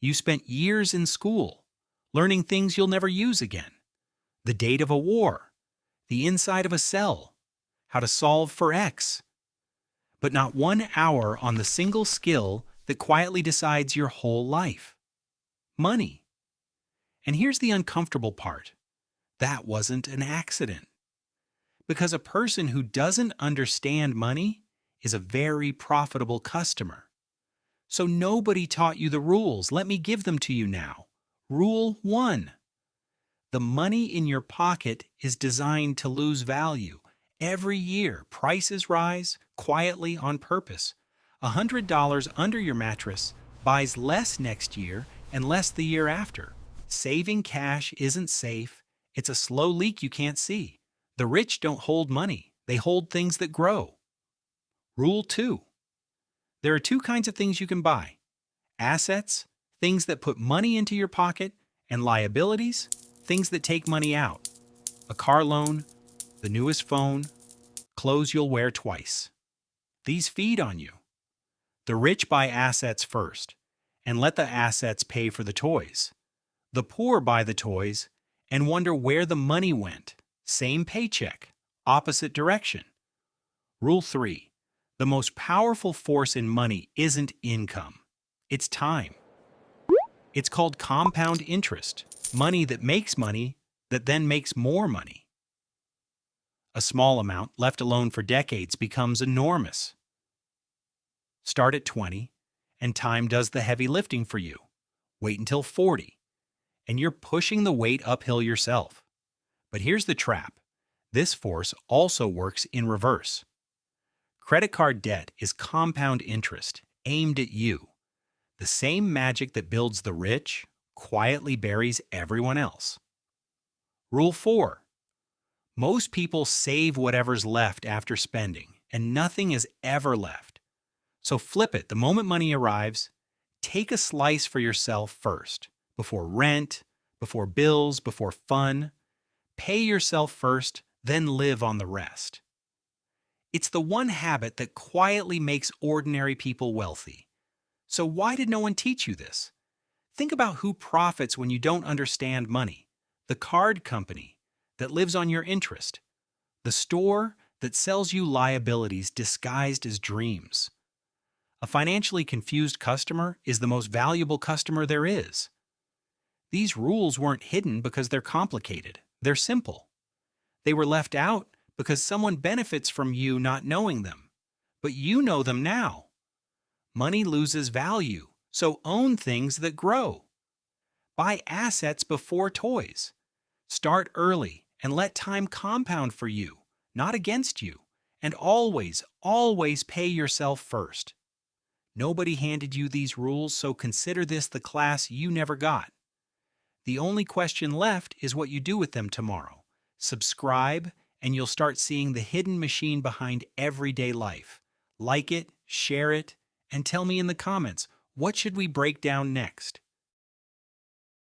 You spent years in school, learning things you'll never use again. The date of a war, the inside of a cell, how to solve for X. But not 1 hour on the single skill that quietly decides your whole life. Money. And here's the uncomfortable part. That wasn't an accident. Because a person who doesn't understand money is a very profitable customer. So nobody taught you the rules. Let me give them to you now. Rule 1. The money in your pocket is designed to lose value. Every year, prices rise quietly on purpose. $100 under your mattress buys less next year and less the year after. Saving cash isn't safe. It's a slow leak you can't see. The rich don't hold money. They hold things that grow. Rule 2. There are two kinds of things you can buy. Assets, things that put money into your pocket, and liabilities, things that take money out. A car loan, the newest phone, clothes you'll wear twice. These feed on you. The rich buy assets first, and let the assets pay for the toys. The poor buy the toys and wonder where the money went. Same paycheck, opposite direction. Rule 3. The most powerful force in money isn't income. It's time. It's called compound interest, money that makes money that then makes more money. A small amount left alone for decades becomes enormous. Start at 20, and time does the heavy lifting for you. Wait until 40, and you're pushing the weight uphill yourself. But here's the trap. This force also works in reverse. Credit card debt is compound interest aimed at you. The same magic that builds the rich quietly buries everyone else. Rule 4. Most people save whatever's left after spending, and nothing is ever left. So flip it the moment money arrives. Take a slice for yourself first, before rent, before bills, before fun. Pay yourself first, then live on the rest. It's the one habit that quietly makes ordinary people wealthy. So why did no one teach you this? Think about who profits when you don't understand money. The card company that lives on your interest. The store that sells you liabilities disguised as dreams. A financially confused customer is the most valuable customer there is. These rules weren't hidden because they're complicated. They're simple. They were left out because someone benefits from you not knowing them. But you know them now. Money loses value, so own things that grow. Buy assets before toys. Start early and let time compound for you, not against you. And always, always pay yourself first. Nobody handed you these rules, so consider this the class you never got. The only question left is what you do with them tomorrow. Subscribe, and you'll start seeing the hidden machine behind everyday life. Like it, share it, and tell me in the comments, what should we break down next?